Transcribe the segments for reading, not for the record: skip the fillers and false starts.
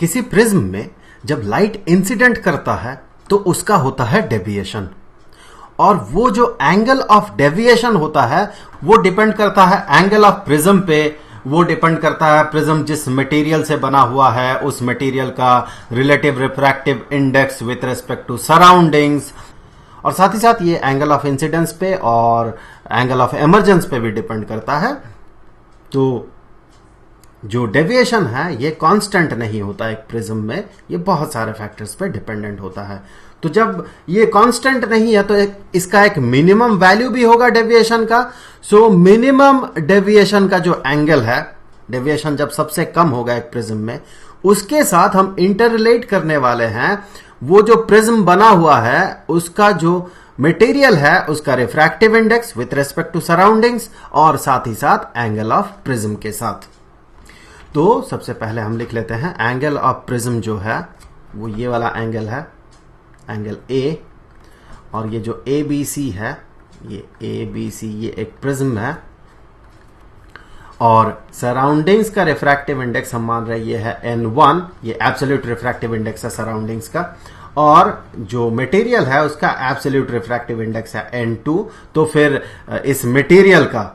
किसी प्रिज्म में जब लाइट इंसिडेंट करता है तो उसका होता है डेविएशन, और वो जो एंगल ऑफ डेविएशन होता है वो डिपेंड करता है एंगल ऑफ प्रिज्म पे, वो डिपेंड करता है प्रिज्म जिस मटेरियल से बना हुआ है उस मटेरियल का relative refractive index with respect to surroundings, और साथ ही साथ ये एंगल ऑफ इंसिडेंस पे और एंगल ऑफ एमर्जेंस पे भी डिपेंड करता है। तो जो डेविएशन है ये कांस्टेंट नहीं होता एक प्रिज्म में, ये बहुत सारे फैक्टर्स पे डिपेंडेंट होता है। तो जब ये कांस्टेंट नहीं है तो इसका एक मिनिमम वैल्यू भी होगा डेविएशन का। सो मिनिमम डेविएशन का जो एंगल है, डेविएशन जब सबसे कम होगा एक प्रिज्म में, उसके साथ हम इंटर रिलेट करने वाले हैं वो जो प्रिज्म बना हुआ है उसका जो मटेरियल है उसका refractive index with respect to surroundings, और साथ ही साथ एंगल ऑफ प्रिज्म के साथ। तो सबसे पहले हम लिख लेते हैं एंगल ऑफ प्रिज्म जो है वो ये वाला एंगल है, एंगल ए, और ये जो ए बी सी है, ये ए बी सी ये एक प्रिज्म है, और सराउंडिंग्स का रिफ्रैक्टिव इंडेक्स हम मान रहे हैं ये है n1, ये एब्सोल्यूट रिफ्रैक्टिव इंडेक्स है सराउंडिंग्स का, और जो मटेरियल है उसका एब्सोल्यूट रिफ्रैक्टिव इंडेक्स है n2। तो फिर इस मटेरियल का,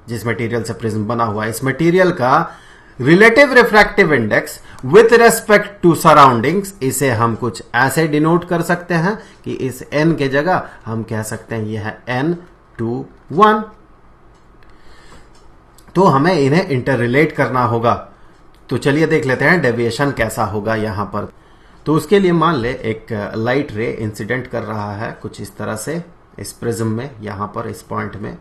जिस मटेरियल से प्रिज्म बना हुआ है, इस मटेरियल का relative refractive index with respect to surroundings, इसे हम कुछ ऐसे डिनोट कर सकते हैं कि इस n के जगह हम कह सकते हैं यह है n21। तो हमें इन्हें इंटर रिलेट करना होगा। तो चलिए देख लेते हैं डेविएशन कैसा होगा यहां पर। तो उसके लिए मान ले एक लाइट रे इंसिडेंट कर रहा है कुछ इस तरह से इस प्रिज्म में, यहां पर इस पॉइंट में।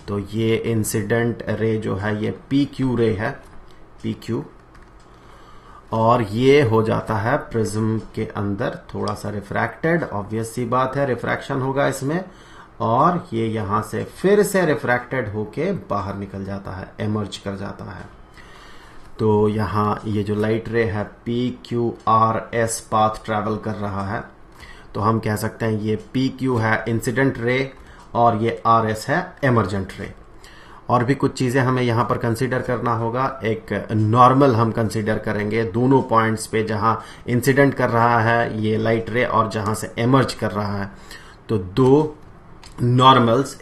तो ये इंसिडेंट रे जो है ये PQ रे है, PQ, और ये हो जाता है प्रिज्म के अंदर थोड़ा सा रिफ्रैक्टेड, ऑब्वियस सी बात है रिफ्रैक्शन होगा इसमें, और ये यहां से फिर से रिफ्रैक्टेड होके बाहर निकल जाता है, एमर्ज कर जाता है। तो यहां ये जो लाइट रे है PQRS पाथ ट्रैवल कर रहा है, तो हम कह सकते हैं ये PQ है इंसिडेंट रे और ये RS है एमर्जेंट रे। और भी कुछ चीजें हमें यहां पर कंसीडर करना होगा। एक नॉर्मल हम कंसीडर करेंगे दोनों पॉइंट्स पे, जहां इंसिडेंट कर रहा है ये लाइट रे और जहां से एमर्ज कर रहा है। तो दो नॉर्मल्स,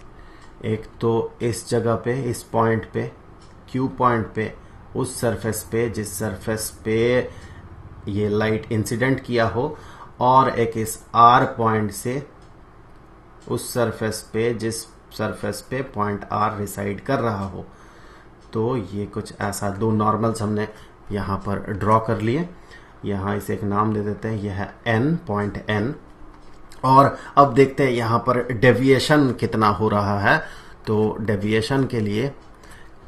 एक तो इस जगह पे, इस पॉइंट पे, Q पॉइंट पे, उस सरफेस पे जिस सरफेस पे ये लाइट इंसिडेंट किया हो, और एक इस R पॉइंट से उस सरफेस पे जिस सरफेस पे पॉइंट R रिसाइड कर रहा हो। तो ये कुछ ऐसा दो नॉर्मल्स हमने यहां पर ड्रॉ कर लिए। यहां इसे एक नाम दे देते हैं, यह है N, पॉइंट N। और अब देखते हैं यहां पर डेविएशन कितना हो रहा है। तो डेविएशन के लिए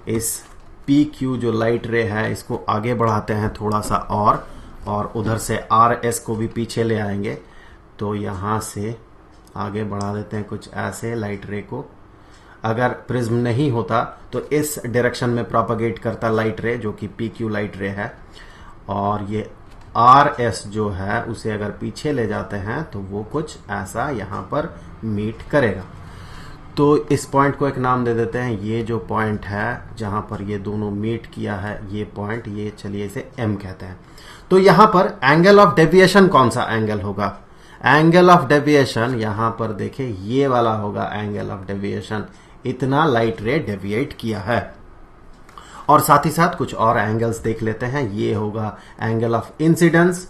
इस PQ जो लाइट रे है इसको आगे बढ़ाते हैं थोड़ा सा, और उधर से RS को भी पीछे ले आएंगे। तो यहां से आगे बढ़ा देते हैं कुछ ऐसे लाइट रे को। अगर प्रिज्म नहीं होता तो इस डायरेक्शन में प्रोपेगेट करता लाइट रे जो कि PQ लाइट रे है, और ये RS जो है उसे अगर पीछे ले जाते हैं तो वो कुछ ऐसा यहां पर मीट करेगा। तो इस पॉइंट को एक नाम दे देते हैं, ये जो पॉइंट है जहां पर ये दोनों मीट किया है ये पॉइंट, ये चलिए इसे M कहते हैं। तो यहां पर एंगल ऑफ डेविएशन कौन सा एंगल होगा? एंगल ऑफ डेविएशन यहां पर देखें ये वाला होगा एंगल ऑफ डेविएशन, इतना लाइट रे डेविएट किया है। और साथ ही साथ कुछ और एंगल्स देख लेते हैं। ये होगा एंगल ऑफ इंसिडेंस,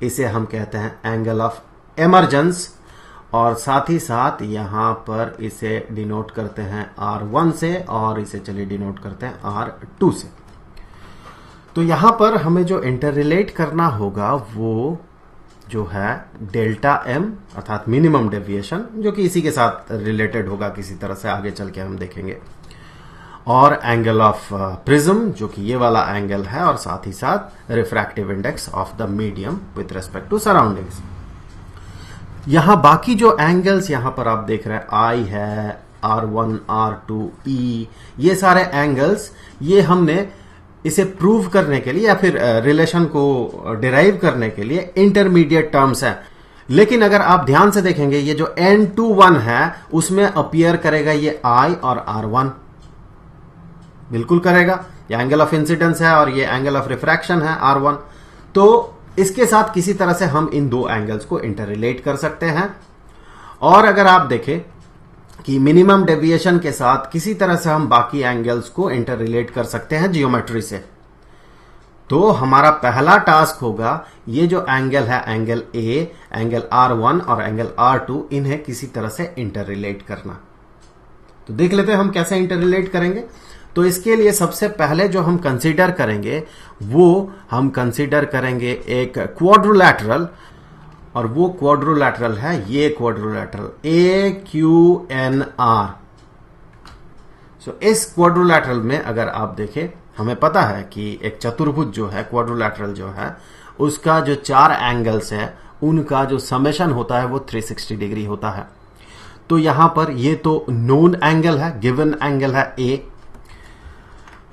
इसे हम कहते हैं एंगल ऑफ एमर्जेंस, और साथ ही साथ यहां पर इसे डिनोट करते हैं R1 से, और इसे चलिए डिनोट करते हैं R2 से। तो यहां पर हमें जो इंटर रिलेट करना होगा वो जो है डेल्टा M अर्थात मिनिमम डेविएशन, जो कि इसी के साथ रिलेटेड होगा किसी तरह से, आगे चल के हम देखेंगे, और एंगल ऑफ प्रिज्म जो कि ये वाला एंगल है, और साथ ही साथ refractive index of the medium with respect to surroundings. यहां बाकी जो एंगल्स यहां पर आप देख रहे हैं I है, R1, R2, E, ये सारे एंगल्स ये हमने इसे प्रूव करने के लिए या फिर रिलेशन को डिराइव करने के लिए इंटरमीडिएट टर्म्स है। लेकिन अगर आप ध्यान से देखेंगे ये जो N21 है उसमें अपीयर करेगा ये I और R1, बिल्कुल करेगा। ये एंगल ऑफ इंसिडेंस है और ये एंगल ऑफ रिफ्रैक्शन है R1। तो इसके साथ किसी तरह से हम इन दो एंगल्स को इंटर रिलेट कर सकते हैं। और अगर आप देखें कि मिनिमम डेविएशन के साथ किसी तरह से हम बाकी एंगल्स को इंटर रिलेट कर सकते हैं जियोमेट्री से, तो हमारा पहला टास्क होगा ये जो एंगल है, एंगल ए, एंगल R1 और एंगल R2, इन्हें किसी तरह से इंटर रिलेट करना। तो देख लेते हैं हम कैसे इंटर रिलेट करेंगे। तो इसके लिए सबसे पहले जो हम कंसीडर करेंगे वो हम कंसीडर करेंगे एक क्वाड्रिलैटरल, और वो क्वाड्रिलैटरल है ये क्वाड्रिलैटरल AQNR। सो इस क्वाड्रिलैटरल में अगर आप देखें, हमें पता है कि एक चतुर्भुज जो है, क्वाड्रिलैटरल जो है, उसका जो 4 एंगल्स है उनका जो समेशन होता है वो 360 डिग्री होता है। तो यहां पर ये तो नोन एंगल है, गिवन एंगल है A।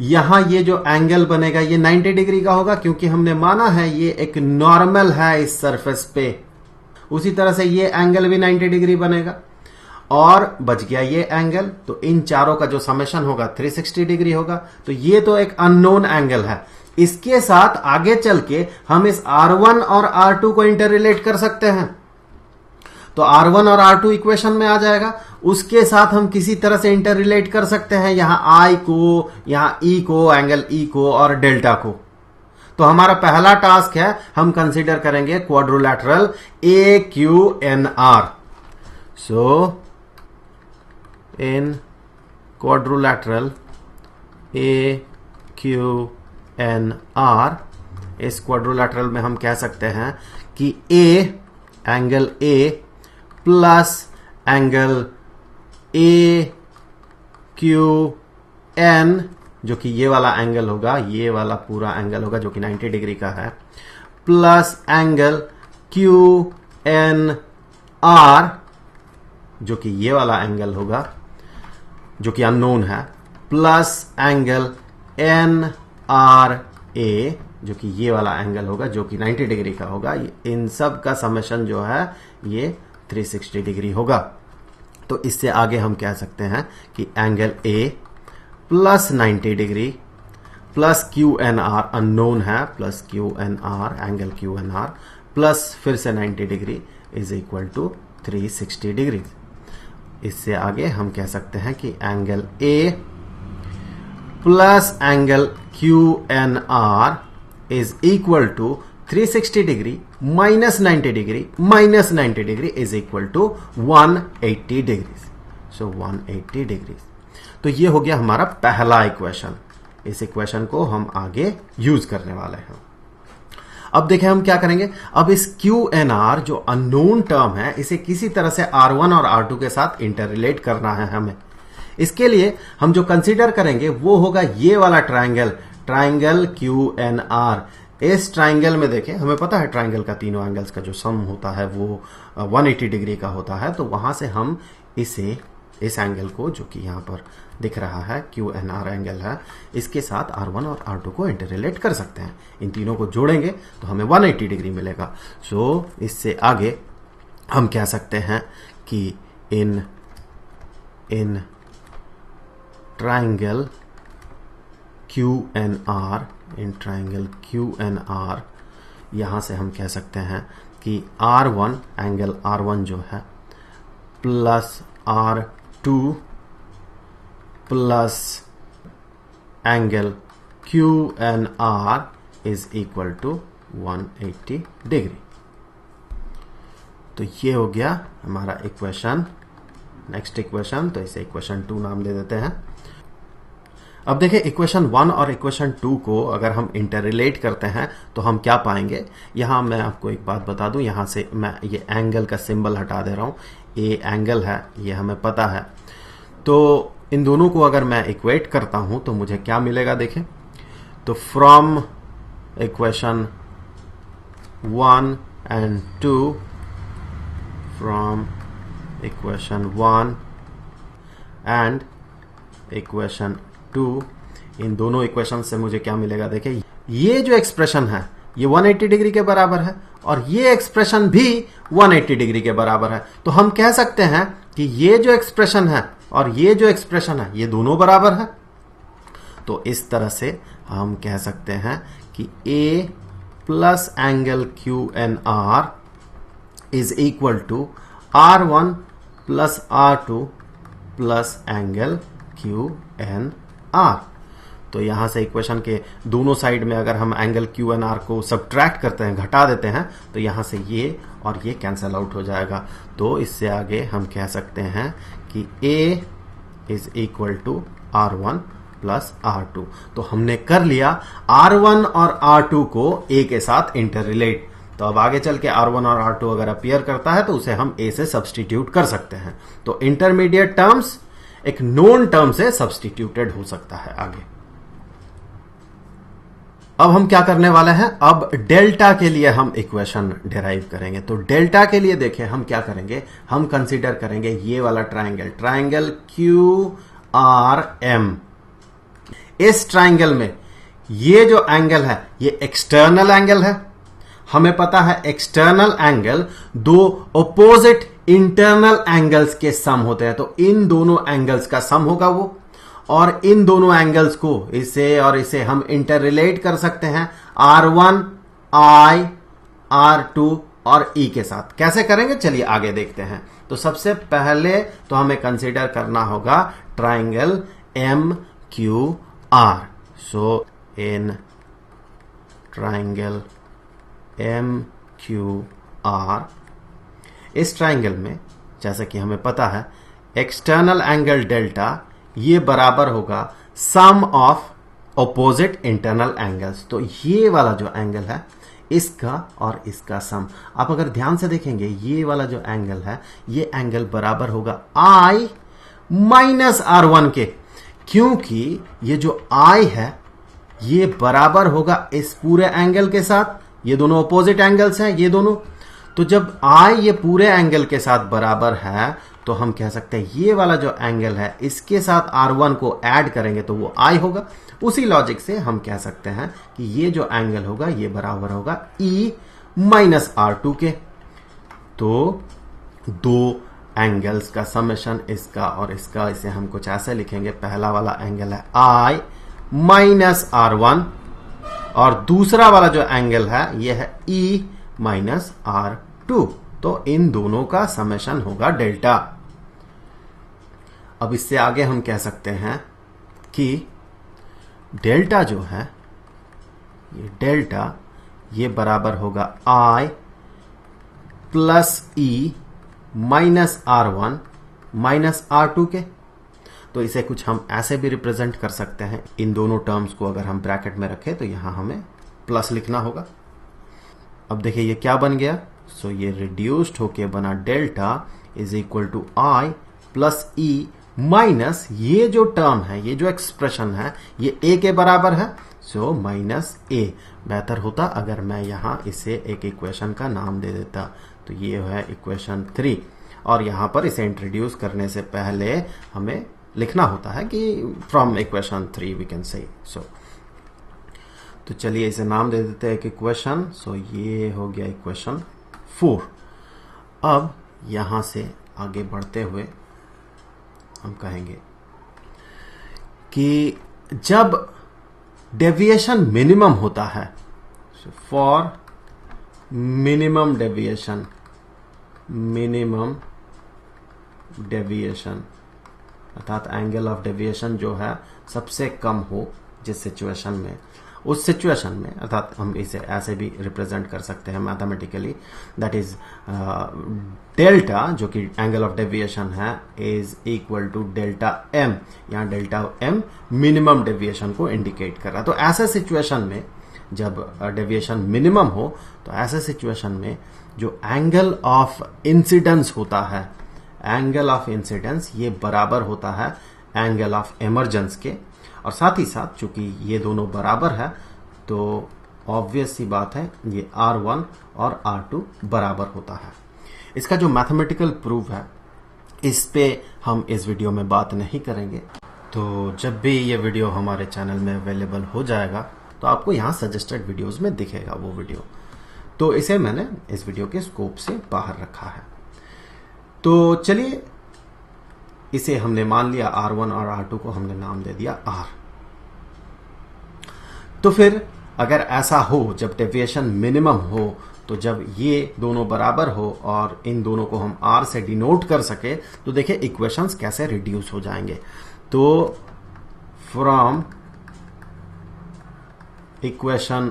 यहां ये जो एंगल बनेगा ये 90 डिग्री का होगा, क्योंकि हमने माना है ये एक नॉर्मल है इस सरफेस पे। उसी तरह से ये एंगल भी 90 डिग्री बनेगा, और बच गया ये एंगल। तो इन चारों का जो समेशन होगा 360 डिग्री होगा। तो ये तो एक अननोन एंगल है। इसके साथ आगे चल के हम इस R1 और R2 को इंटर रिलेट कर सकते हैं। तो R1 और R2 इक्वेशन में आ जाएगा। उसके साथ हम किसी तरह से इंटर रिलेट कर सकते हैं यहां I को, यहां E को, एंगल E को और डेल्टा को। तो हमारा पहला टास्क है, हम कंसीडर करेंगे क्वाड्रिलैटरल AQNR। सो इन क्वाड्रिलैटरल AQNR, इस क्वाड्रिलैटरल में हम कह सकते हैं कि angle A plus angle AQN, जो कि ये वाला एंगल होगा, ये वाला पूरा एंगल होगा जो कि 90 डिग्री का है, प्लस एंगल QNR, जो कि ये वाला एंगल होगा जो कि अननोन है, प्लस एंगल NRA, जो कि ये वाला एंगल होगा जो कि 90 डिग्री का होगा। इन सब का समेशन जो है ये 360 डिग्री होगा। तो इससे आगे हम कह सकते हैं कि angle A plus 90 degree plus QNR unknown है, plus QNR, angle QNR plus फिर से 90 degree is equal to 360 degree. इससे आगे हम कह सकते हैं कि angle A plus angle QNR is equal to 360 degree minus 90 degree minus 90 degree is equal to 180 degree. So 180 degree. तो ये हो गया हमारा पहला इक्वेशन। इस इक्वेशन को हम आगे यूज करने वाले हैं। अब देखें हम क्या करेंगे। अब इस QNR जो अननोन टर्म है, इसे किसी तरह से R1 और R2 के साथ इंटर रिलेट करना है हमें। इसके लिए हम जो कंसीडर करेंगे वो होगा ये वाला ट्राइंगल, ट्राइंगल QNR। इस ट्राइंगल में देखें, हमें पता है ट्राइंगल का तीनों एंगल्स का जो सम होता है वो 180 डिग्री का होता है। तो वहां से हम इसे, इस एंगल को जो कि यहां पर दिख रहा है QNR एंगल है, इसके साथ R1 और R2 को इंटर रिलेट कर सकते हैं। इन तीनों को जोड़ेंगे तो हमें 180 डिग्री मिलेगा। सो इससे आगे हम कह सकते हैं कि in triangle QNR, in triangle QNR, यहां से हम कह सकते हैं कि R1, एंगल R1 जो है, plus R2 plus angle QNR is equal to 180 degree. तो ये हो गया हमारा इक्वेशन। नेक्स्ट इक्वेशन, तो इसे इक्वेशन 2 नाम दे देते हैं। अब देखिए इक्वेशन 1 और इक्वेशन 2 को अगर हम इंटर रिलेट करते हैं तो हम क्या पाएंगे। यहां मैं आपको एक बात बता दूं, यहां से मैं ये एंगल का सिंबल हटा दे रहा हूं। ये एंगल है, ये हमें पता है। तो इन दोनों को अगर मैं इक्वेट करता हूं तो मुझे क्या मिलेगा देखें। तो from equation 1 and 2, from equation 1 and equation 2, इन दोनों इक्वेशन से मुझे क्या मिलेगा देखिए। ये जो एक्सप्रेशन है ये 180 डिग्री के बराबर है और ये एक्सप्रेशन भी 180 डिग्री के बराबर है। तो हम कह सकते हैं कि ये जो एक्सप्रेशन है और ये जो एक्सप्रेशन है ये दोनों बराबर है। तो इस तरह से हम कह सकते हैं कि A plus angle Q N R is equal to R1 plus R2 plus angle Q N R. तो यहां से इक्वेशन के दोनों साइड में अगर हम एंगल क्यू एन आर को सब्ट्रैक्ट करते हैं, घटा देते हैं, तो यहां से ये और ये कैंसल आउट हो जाएगा। तो इससे आगे हम कह सकते हैं कि A is equal to R1 plus R2। तो हमने कर लिया R1 और R2 को A के साथ इंटर रिलेट। तो अब आगे चल के R1 और R2 अगर अपीयर करता है तो उसे हम A से सब्सटीट्यूट कर सकते हैं। तो इंटरमीडिएट टर्म्स एक नोन टर्म से सब्सटीट्यूटेड हो सकता है आगे। अब हम क्या करने वाले हैं, अब डेल्टा के लिए हम इक्वेशन डिराइव करेंगे। तो डेल्टा के लिए देखिए हम क्या करेंगे, हम कंसीडर करेंगे ये वाला ट्राइंगल क्यू आर एम। इस ट्राइंगल में ये जो एंगल है ये एक्सटर्नल एंगल है। हमें पता है एक्सटर्नल एंगल दो ऑपोजिट इंटरनल एंगल्स के सम होते हैं। तो इन दोनों एंगल्स का सम होगा वो, और इन दोनों एंगल्स को इसे और इसे हम इंटर रिलेट कर सकते हैं R1, I, R2 और E के साथ। कैसे करेंगे चलिए आगे देखते हैं। तो सबसे पहले तो हमें कंसीडर करना होगा triangle MQR। So in triangle MQR, इस ट्राइंगल में जैसा कि हमें पता है एक्सटर्नल एंगल डेल्टा ये बराबर होगा सम ऑफ ऑपोजिट इंटरनल एंगल्स। तो ये वाला जो एंगल है इसका और इसका सम, आप अगर ध्यान से देखेंगे ये वाला जो एंगल है ये एंगल बराबर होगा I माइनस R1 के, क्योंकि ये जो I है ये बराबर होगा इस पूरे एंगल के साथ। ये दोनों ऑपोजिट एंगल्स हैं ये दोनों। तो जब I ये पूरे एंगल के साथ बराबर है तो हम कह सकते हैं ये वाला जो एंगल है इसके साथ R1 को ऐड करेंगे तो वो I होगा। उसी लॉजिक से हम कह सकते हैं कि ये जो एंगल होगा ये बराबर होगा E माइनस R2 के। तो दो एंगल्स का समेशन इसका और इसका, इसे हम कुछ ऐसे लिखेंगे। पहला वाला एंगल है I माइनस R1 और दूसरा वाला जो एंगल है ये है E माइनस R2। तो इन दोनों का समेशन होगा डेल्टा। अब इससे आगे हम कह सकते हैं कि डेल्टा जो है ये डेल्टा ये बराबर होगा I plus E minus R1 minus R2 के। तो इसे कुछ हम ऐसे भी रिप्रेजेंट कर सकते हैं। इन दोनों टर्म्स को अगर हम ब्रैकेट में रखें तो यहां हमें प्लस लिखना होगा। अब देखिए ये क्या बन गया। सो ये रिड्यूस्ड होके बना delta is equal to I plus E minus ये जो टर्म है, ये जो एक्सप्रेशन है ये A के बराबर है। So minus A। बेहतर होता अगर मैं यहां इसे एक इक्वेशन का नाम दे देता। तो ये है इक्वेशन 3 और यहां पर इसे इंट्रोड्यूस करने से पहले हमें लिखना होता है कि from equation 3 we can say. सो तो चलिए इसे नाम दे देते हैं एक इक्वेशन। सो ये हो गया इक्वेशन 4। अब यहां से आगे बढ़ते हुए हम कहेंगे कि जब डेविएशन मिनिमम होता है, फॉर मिनिमम डेविएशन अर्थात एंगल ऑफ डेविएशन जो है सबसे कम हो जिस सिचुएशन में, उस सिचुएशन में अर्थात हम इसे ऐसे भी रिप्रेजेंट कर सकते हैं मैथमेटिकली, दैट इज डेल्टा जो कि एंगल ऑफ डेविएशन है is equal to delta M. यहां डेल्टा एम मिनिमम डेविएशन को इंडिकेट कर रहा है। तो ऐसे सिचुएशन में जब डेविएशन मिनिमम हो तो ऐसे सिचुएशन में जो एंगल ऑफ इंसिडेंस होता है, एंगल ऑफ इंसिडेंस ये बराबर होता है एंगल ऑफ इमर्जेंस के। और साथ ही साथ चूंकि ये दोनों बराबर है तो ऑब्वियस सी बात है ये R1 और R2 बराबर होता है। इसका जो मैथमेटिकल प्रूफ है इस पे हम इस वीडियो में बात नहीं करेंगे। तो जब भी ये वीडियो हमारे चैनल में अवेलेबल हो जाएगा तो आपको यहाँ सजेस्टेड वीडियोस में दिखेगा वो वीडियो। तो इसे मैंने इस वीडियो के स्कोप से बाहर रखा है। तो चलिए इसे हमने मान लिया R1 और R2 को हमने नाम दे दिया R। तो फिर अगर ऐसा हो, जब डेविएशन मिनिमम हो, तो जब ये दोनों बराबर हो और इन दोनों को हम r से डिनोट कर सके, तो देखिए इक्वेशंस कैसे रिड्यूस हो जाएंगे। तो फ्रॉम इक्वेशन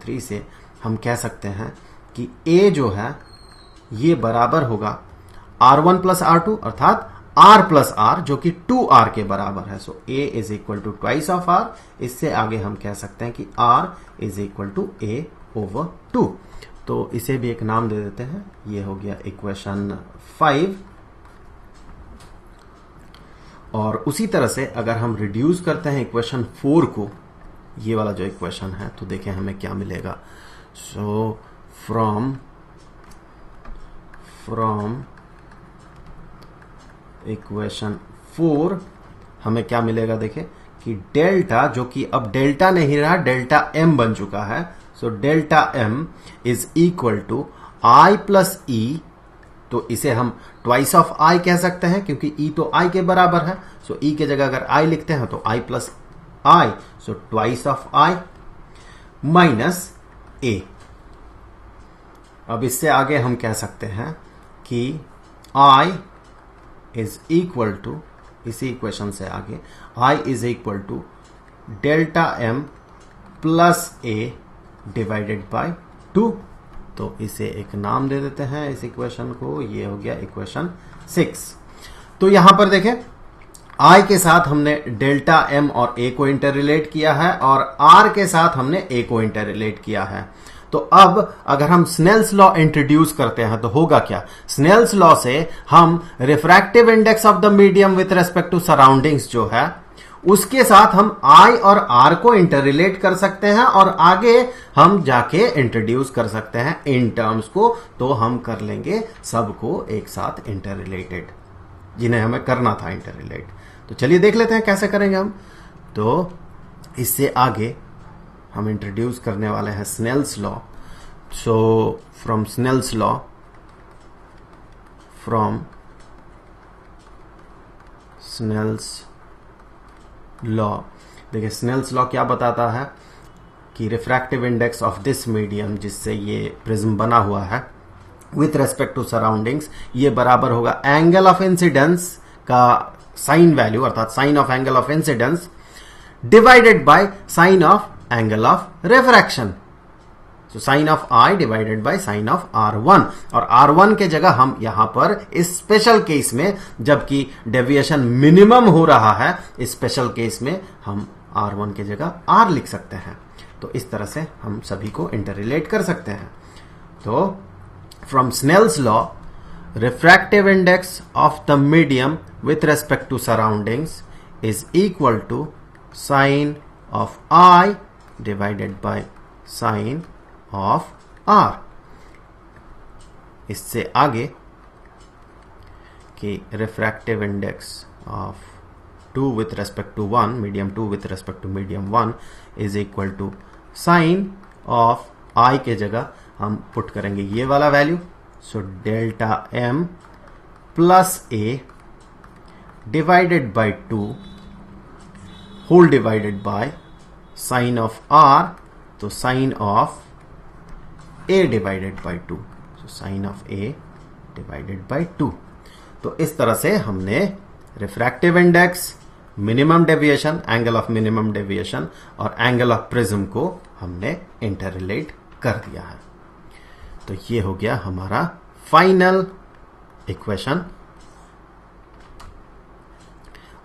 3 से हम कह सकते हैं कि a जो है ये बराबर होगा r1 प्लस r2 अर्थात r प्लस r जो कि 2r के बराबर है। So a is equal to twice of r। इससे आगे हम कह सकते हैं कि r is equal to a over 2। तो इसे भी एक नाम दे देते हैं, ये हो गया इक्वेशन 5। और उसी तरह से अगर हम रिड्यूस करते हैं इक्वेशन 4 को, ये वाला जो इक्वेशन है, तो देखें हमें क्या मिलेगा। सो फ्रॉम इक्वेशन 4 हमें क्या मिलेगा, देखें कि डेल्टा, जो कि अब डेल्टा नहीं रहा, डेल्टा m बन चुका है। So delta m is equal to i plus E. तो इसे हम ट्वाइस ऑफ i कह सकते हैं क्योंकि e तो i के बराबर है। सो e के जगह अगर i लिखते हैं तो i plus i, so twice of i minus a। अब इससे आगे हम कह सकते हैं कि i इज इक्वल टू, इसी इक्वेशन से आगे i is equal to delta m plus a divided by 2। तो इसे एक नाम दे देते हैं इस इक्वेशन को, ये हो गया इक्वेशन 6। तो यहां पर देखें i के साथ हमने डेल्टा m और a को इंटर रिलेट किया है और r के साथ हमने a को इंटर रिलेट किया है। तो अब अगर हम स्नेल्स लॉ इंट्रोड्यूस करते हैं तो होगा क्या। स्नेल्स लॉ से हम refractive index of the medium with respect to surroundings जो है उसके साथ हम I और R को इंटर रिलेट कर सकते हैं और आगे हम जाके इंट्रोड्यूस कर सकते हैं इन टर्म्स को। तो हम कर लेंगे सबको एक साथ इंटर रिलेटेड, जिन्हें हमें करना था इंटर रिलेट। तो चलिए देख लेते हैं कैसे करेंगे हम। तो इससे आगे हम इंट्रोड्यूस करने वाले हैं Snell's law. So from Snell's law, देखिए स्नेल्स लॉ क्या बताता है कि refractive index of this medium, जिससे ये प्रिज्म बना हुआ है, विथ रेस्पेक्ट टू सराउंडिंग्स, ये बराबर होगा एंगल ऑफ इंसिडेंस का साइन वैल्यू अर्थात sine of angle of incidence divided by sine of angle of refraction. So sine of I divided by sine of R1। और R1 के जगह हम यहां पर इस स्पेशल केस में, जबकि डेविएशन मिनिमम हो रहा है, इस स्पेशल केस में हम R1 के जगह R लिख सकते हैं। तो इस तरह से हम सभी को इंटररिलेट कर सकते हैं। तो from Snell's law, refractive index of the medium with respect to surroundings is equal to sine of I divided by sine of R। इससे आगे कि refractive index of 2 with respect to 1, medium 2 with respect to medium 1 is equal to sine of I के जगह हम put करेंगे ये वाला value. So delta m plus a divided by 2 whole divided by sine of R, तो sine of a divided by 2, so sine of a divided by 2। तो इस तरह से हमने refractive index, minimum deviation, angle of minimum deviation और angle of prism को हमने inter relate कर दिया है। तो ये हो गया हमारा फाइनल इक्वेशन।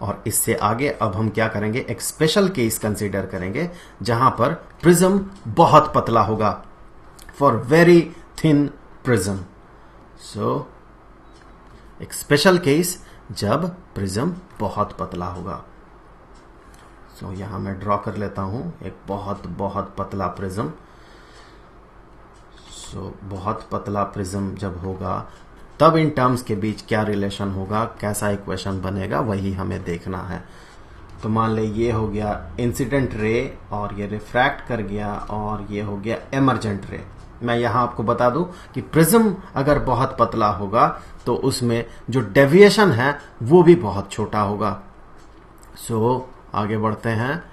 और इससे आगे अब हम क्या करेंगे, एक स्पेशल केस कंसीडर करेंगे जहां पर प्रिज्म बहुत पतला होगा, फॉर वेरी थिन प्रिज्म। सो एक स्पेशल केस जब प्रिज्म बहुत पतला होगा। सो यहां मैं ड्रॉ कर लेता हूं एक बहुत बहुत पतला प्रिज्म। सो बहुत पतला प्रिज्म जब होगा तब इन टर्म्स के बीच क्या रिलेशन होगा, कैसा इक्वेशन बनेगा, वही हमें देखना है। तो मान ले ये हो गया इंसिडेंट रे और ये रिफ्रैक्ट कर गया और ये हो गया एमर्जेंट रे। मैं यहां आपको बता दूं कि प्रिज्म अगर बहुत पतला होगा तो उसमें जो डेविएशन है वो भी बहुत छोटा होगा। सो आगे बढ़ते हैं।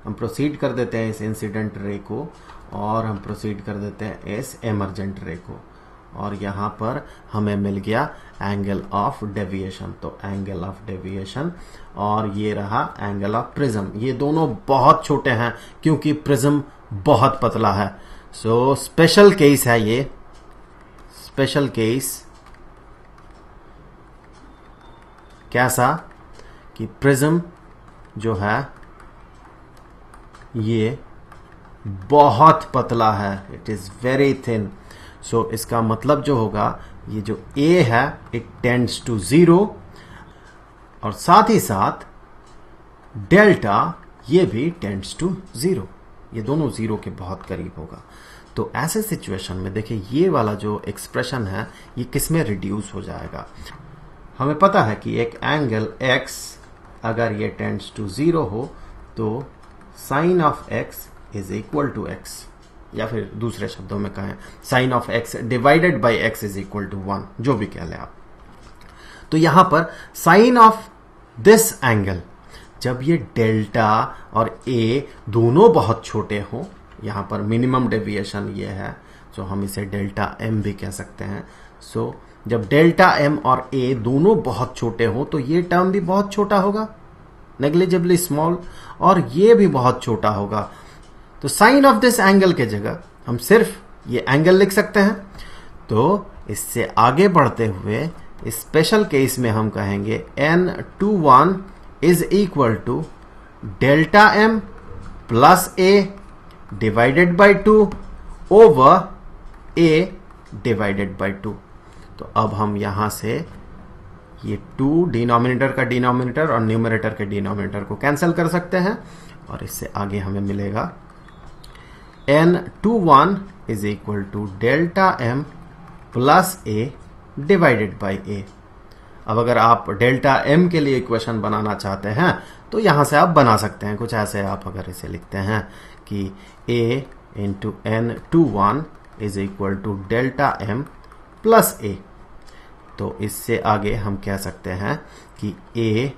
हम प्रोसीड कर देते हैं इस इंसिडेंट रे को और हम प्रोसीड कर देते हैं इस एमर्जेंट रे को, और यहां पर हमें मिल गया एंगल ऑफ डेविएशन। तो एंगल ऑफ डेविएशन और ये रहा एंगल ऑफ प्रिज्म। ये दोनों बहुत छोटे हैं क्योंकि प्रिज्म बहुत पतला है। सो स्पेशल केस है ये, स्पेशल केस कैसा कि प्रिज्म जो है ये बहुत पतला है, इट इज वेरी थिन। सो इसका मतलब जो होगा ये जो A है इट टेंड्स टू 0 और साथ ही साथ डेल्टा ये भी टेंड्स टू 0, ये दोनों 0 के बहुत करीब होगा। तो ऐसे सिचुएशन में देखिए ये वाला जो एक्सप्रेशन है ये किसमें रिड्यूस हो जाएगा। हमें पता है कि एक एंगल x अगर ये टेंड्स टू 0 हो तो sine of x is equal to x, या फिर दूसरे शब्दों में कहें sine of x divided by x is equal to 1, जो भी कह लें आप। तो यहां पर साइन ऑफ दिस एंगल जब ये डेल्टा और a दोनों बहुत छोटे हो, यहां पर मिनिमम डेविएशन ये है, तो हम इसे डेल्टा m भी कह सकते हैं। सो जब डेल्टा m और a दोनों बहुत छोटे हो तो ये टर्म भी बहुत छोटा होगा, नेग्लिजिबली स्मॉल, और ये भी बहुत छोटा होगा। तो साइन ऑफ दिस एंगल के जगह हम सिर्फ ये एंगल लिख सकते हैं। तो इससे आगे बढ़ते हुए इस स्पेशल केस में हम कहेंगे n21 is equal to delta m plus a divided by 2 over a divided by 2। तो अब हम यहां से ये 2 डिनोमिनेटर का डिनोमिनेटर और न्यूमरेटर के डिनोमिनेटर को कैंसिल कर सकते हैं, और इससे आगे हमें मिलेगा n21 is equal to delta m plus a divided by a। अब अगर आप डेल्टा m के लिए इक्वेशन बनाना चाहते हैं तो यहां से आप बना सकते हैं कुछ ऐसे। आप अगर इसे लिखते हैं कि a into n21 is equal to delta m plus a, तो इससे आगे हम कह सकते हैं कि a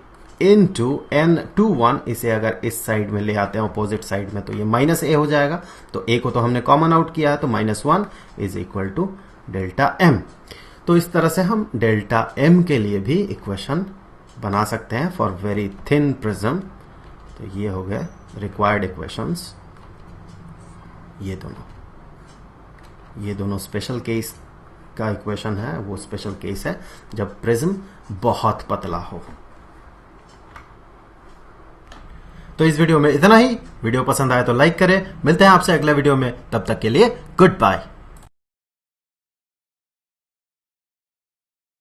इंटू n21, इसे अगर इस साइड में ले आते हैं अपोजिट साइड में तो ये माइनस a हो जाएगा। तो a को तो हमने कॉमन आउट किया है, तो -1 is equal to delta m। तो इस तरह से हम डेल्टा m के लिए भी इक्वेशन बना सकते हैं फॉर वेरी थिन प्रिज्म। तो ये हो गए रिक्वायर्ड इक्वेशंस। ये दोनों स्पेशल केस का इक्वेशन है, वो स्पेशल केस है जब प्रिज्म बहुत पतला हो। तो इस वीडियो में इतना ही। वीडियो पसंद आए तो लाइक करें। मिलते हैं आपसे अगले वीडियो में, तब तक के लिए गुड बाय।